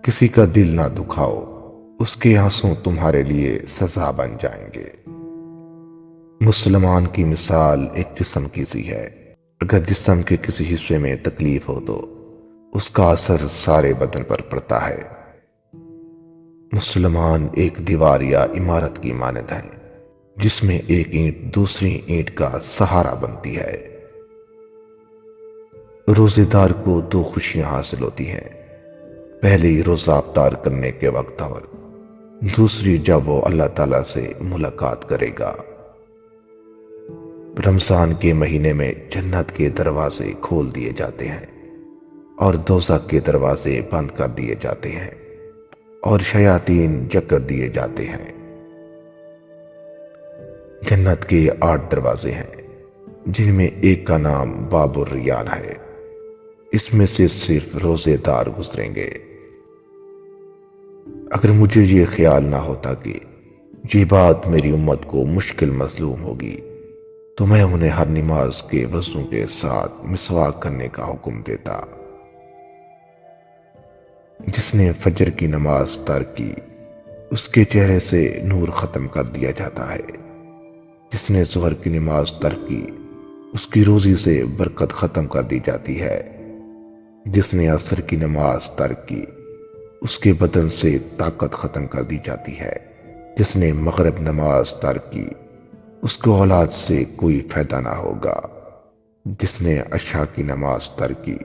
کسی کا دل نہ دکھاؤ، اس کے آنسو تمہارے لیے سزا بن جائیں گے۔ مسلمان کی مثال ایک جسم کی سی ہے۔ اگر جسم کے کسی حصے میں تکلیف ہو تو اس کا اثر سارے بدن پر پڑتا ہے۔ مسلمان ایک دیوار یا عمارت کی مانند ہیں جس میں ایک اینٹ دوسری اینٹ کا سہارا بنتی ہے۔ روزے دار کو دو خوشیاں حاصل ہوتی ہیں، پہلی روزہ افطار کرنے کے وقت اور دوسری جب وہ اللہ تعالیٰ سے ملاقات کرے گا۔ رمضان کے مہینے میں جنت کے دروازے کھول دیے جاتے ہیں اور دوزخ کے دروازے بند کر دیے جاتے ہیں اور شیاطین جکڑ دیے جاتے ہیں۔ جنت کے 8 دروازے ہیں جن میں ایک کا نام باب الریان ہے۔ اس میں سے صرف روزے دار گزریں گے۔ اگر مجھے یہ خیال نہ ہوتا کہ یہ بات میری امت کو مشکل مظلوم ہوگی تو میں انہیں ہر نماز کے وضو کے ساتھ مسواک کرنے کا حکم دیتا۔ جس نے فجر کی نماز ترک کی اس کے چہرے سے نور ختم کر دیا جاتا ہے۔ جس نے ظہر کی نماز ترک کی اس کی روزی سے برکت ختم کر دی جاتی ہے۔ جس نے عصر کی نماز ترک کی اس کے بدن سے طاقت ختم کر دی جاتی ہے۔ جس نے مغرب نماز ترک کی اس کو اولاد سے کوئی فائدہ نہ ہوگا۔ جس نے عشاء کی نماز ترک کی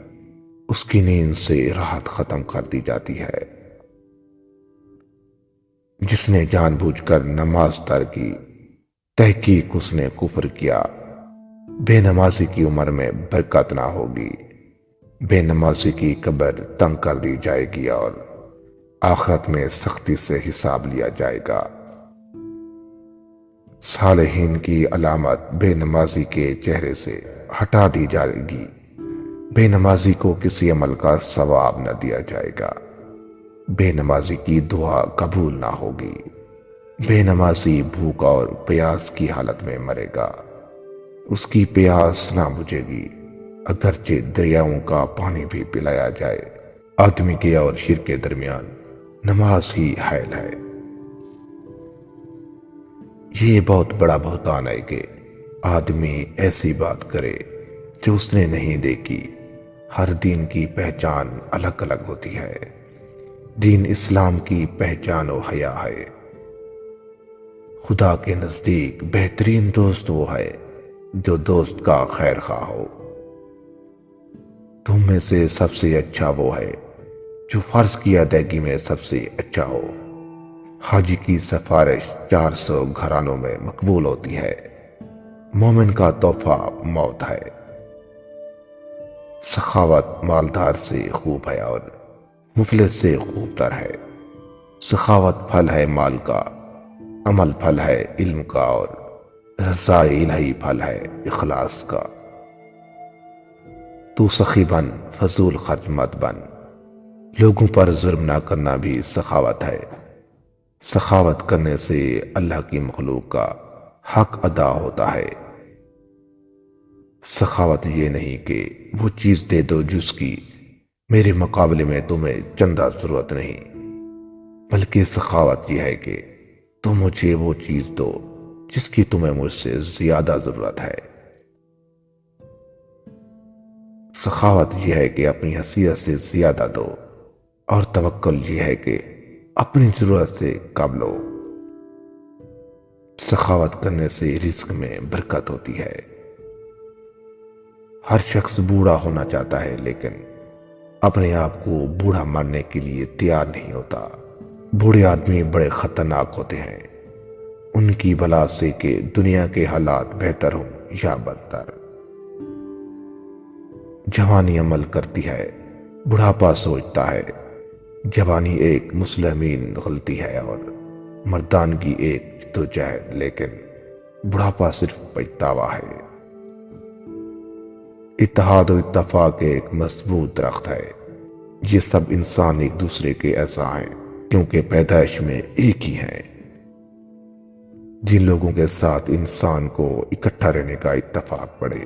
اس کی نیند سے راحت ختم کر دی جاتی ہے۔ جس نے جان بوجھ کر نماز ترک کی تحقیق اس نے کفر کیا۔ بے نمازی کی عمر میں برکت نہ ہوگی، بے نمازی کی قبر تنگ کر دی جائے گی اور آخرت میں سختی سے حساب لیا جائے گا۔ صالحین کی علامت بے نمازی کے چہرے سے ہٹا دی جائے گی۔ بے نمازی کو کسی عمل کا ثواب نہ دیا جائے گا۔ بے نمازی کی دعا قبول نہ ہوگی۔ بے نمازی بھوک اور پیاس کی حالت میں مرے گا۔ اس کی پیاس نہ بجھے گی اگرچہ دریاؤں کا پانی بھی پلایا جائے۔ آدمی کے اور شرک کے درمیان نماز ہی حائل ہے۔ یہ بہت بڑا بہتان ہے کہ آدمی ایسی بات کرے جو اس نے نہیں دیکھی۔ ہر دین کی پہچان الگ الگ ہوتی ہے۔ دین اسلام کی پہچان و حیا ہے۔ خدا کے نزدیک بہترین دوست وہ ہے جو دوست کا خیر خواہ ہو۔ تم میں سے سب سے اچھا وہ ہے جو فرض کی ادائیگی میں سب سے اچھا ہو۔ حاجی کی سفارش 400 گھرانوں میں مقبول ہوتی ہے۔ مومن کا تحفہ موت ہے۔ سخاوت مالدار سے خوب ہے اور مفلس سے خوب تر ہے۔ سخاوت پھل ہے مال کا، عمل پھل ہے علم کا اور رضا الہی پھل ہے اخلاص کا۔ تو سخی بن، فضول خرچ مت بن۔ لوگوں پر ظلم نہ کرنا بھی سخاوت ہے۔ سخاوت کرنے سے اللہ کی مخلوق کا حق ادا ہوتا ہے۔ سخاوت یہ نہیں کہ وہ چیز دے دو جس کی میرے مقابلے میں تمہیں چندہ ضرورت نہیں، بلکہ سخاوت یہ ہے کہ تم مجھے وہ چیز دو جس کی تمہیں مجھ سے زیادہ ضرورت ہے۔ سخاوت یہ ہے کہ اپنی حیثیت سے زیادہ دو، اور توکل یہ ہے کہ اپنی ضرورت سے کم لو۔ سخاوت کرنے سے رزق میں برکت ہوتی ہے۔ ہر شخص بوڑھا ہونا چاہتا ہے لیکن اپنے آپ کو بوڑھا ماننے کے لیے تیار نہیں ہوتا۔ بوڑھے آدمی بڑے خطرناک ہوتے ہیں، ان کی بلا سے کہ دنیا کے حالات بہتر ہوں یا بدتر۔ جوانی عمل کرتی ہے، بڑھاپا سوچتا ہے۔ جوانی ایک مسلمین غلطی ہے اور مردانگی ایک جدوجہد، لیکن بڑھاپا صرف پچھتاوا ہے۔ اتحاد و اتفاق ایک مضبوط درخت ہے۔ یہ سب انسان ایک دوسرے کے ایسا ہیں کیونکہ پیدائش میں ایک ہی ہیں۔ جن لوگوں کے ساتھ انسان کو اکٹھا رہنے کا اتفاق پڑے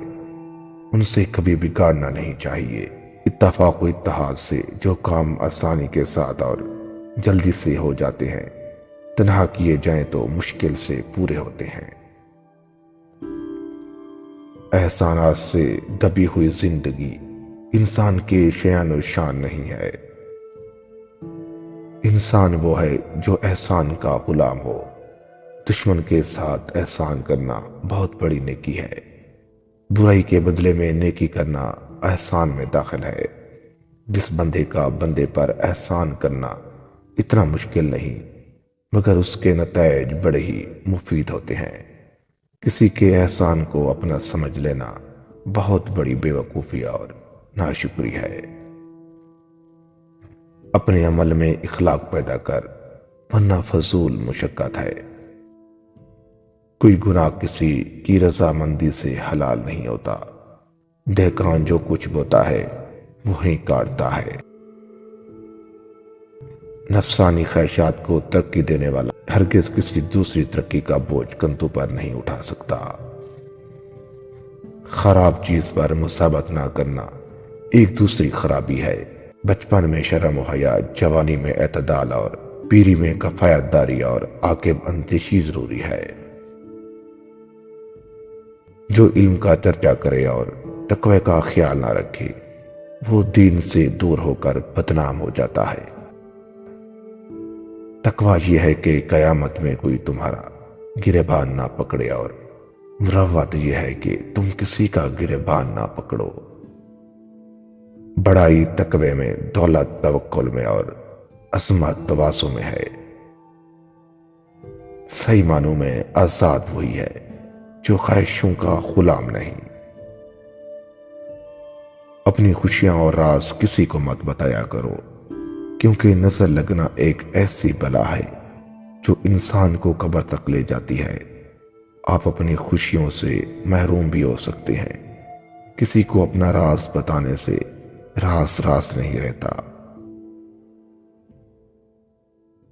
ان سے کبھی بگاڑنا نہیں چاہیے، اتفاق و اتحاد سے جو کام آسانی کے ساتھ اور جلدی سے ہو جاتے ہیں، تنہا کیے جائیں تو مشکل سے پورے ہوتے ہیں۔ احسانات سے دبی ہوئی زندگی انسان کے شان و شان نہیں ہے۔ انسان وہ ہے جو احسان کا غلام ہو۔ دشمن کے ساتھ احسان کرنا بہت بڑی نیکی ہے۔ برائی کے بدلے میں نیکی کرنا احسان میں داخل ہے۔ جس بندے کا بندے پر احسان کرنا اتنا مشکل نہیں، مگر اس کے نتائج بڑے ہی مفید ہوتے ہیں۔ کسی کے احسان کو اپنا سمجھ لینا بہت بڑی بے وقوفی اور ناشکری ہے۔ اپنے عمل میں اخلاق پیدا کر، ورنہ فضول مشقت ہے۔ کوئی گناہ کسی کی رضامندی سے حلال نہیں ہوتا۔ دہقان جو کچھ بوتا ہے وہی کاٹتا ہے۔ نفسانی خواہشات کو ترقی دینے والا ہرگز کسی دوسری ترقی کا بوجھ کندھوں پر نہیں اٹھا سکتا۔ خراب چیز پر مثابت نہ کرنا ایک دوسری خرابی ہے۔ بچپن میں شرم و حیا، جوانی میں اعتدال اور پیری میں کفایت داری اور عاقب اندیشی ضروری ہے۔ جو علم کا چرچا کرے اور تقوی کا خیال نہ رکھے، وہ دین سے دور ہو کر بدنام ہو جاتا ہے۔ تقوی یہ ہے کہ قیامت میں کوئی تمہارا گریبان نہ پکڑے، اور مروت یہ ہے کہ تم کسی کا گریبان نہ پکڑو۔ بڑائی تقوی میں، دولت توکل میں اور عظمت تواضع میں ہے۔ صحیح معنوں میں آزاد وہی ہے جو خواہشوں کا غلام نہیں۔ اپنی خوشیاں اور راز کسی کو مت بتایا کرو، کیونکہ نظر لگنا ایک ایسی بلا ہے جو انسان کو قبر تک لے جاتی ہے۔ آپ اپنی خوشیوں سے محروم بھی ہو سکتے ہیں۔ کسی کو اپنا راز بتانے سے راز راز نہیں رہتا۔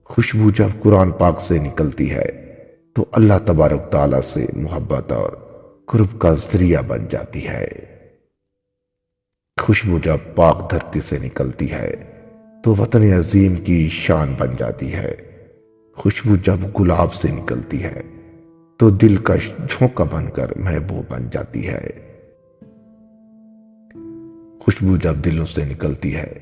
خوشبو جب قرآن پاک سے نکلتی ہے تو اللہ تبارک تعالیٰ سے محبت اور قرب کا ذریعہ بن جاتی ہے۔ خوشبو جب پاک دھرتی سے نکلتی ہے تو وطن عظیم کی شان بن جاتی ہے۔ خوشبو جب گلاب سے نکلتی ہے تو دلکش جھونکا بن کر محبوب بن جاتی ہے۔ خوشبو جب دلوں سے نکلتی ہے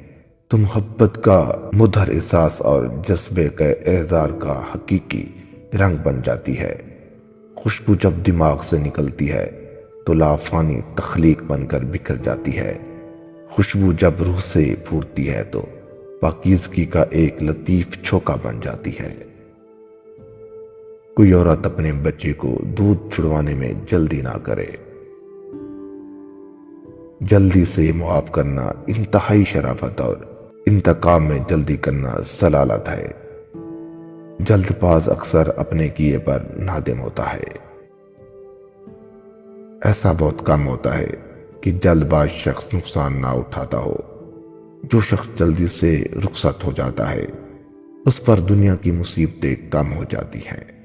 تو محبت کا مدھر احساس اور جذبے کے اظہار کا حقیقی رنگ بن جاتی ہے۔ خوشبو جب دماغ سے نکلتی ہے تو لافانی تخلیق بن کر بکھر جاتی ہے۔ خوشبو جب روح سے پھوٹتی ہے تو پاکیزگی کا ایک لطیف چھوکا بن جاتی ہے۔ کوئی عورت اپنے بچے کو دودھ چھڑوانے میں جلدی نہ کرے۔ جلدی سے معاف کرنا انتہائی شرافت اور انتقام میں جلدی کرنا ضلالت ہے۔ جلد باز اکثر اپنے کیے پر نادم ہوتا ہے۔ ایسا بہت کم ہوتا ہے کہ جلد باز شخص نقصان نہ اٹھاتا ہو۔ جو شخص جلدی سے رخصت ہو جاتا ہے اس پر دنیا کی مصیبتیں کم ہو جاتی ہیں۔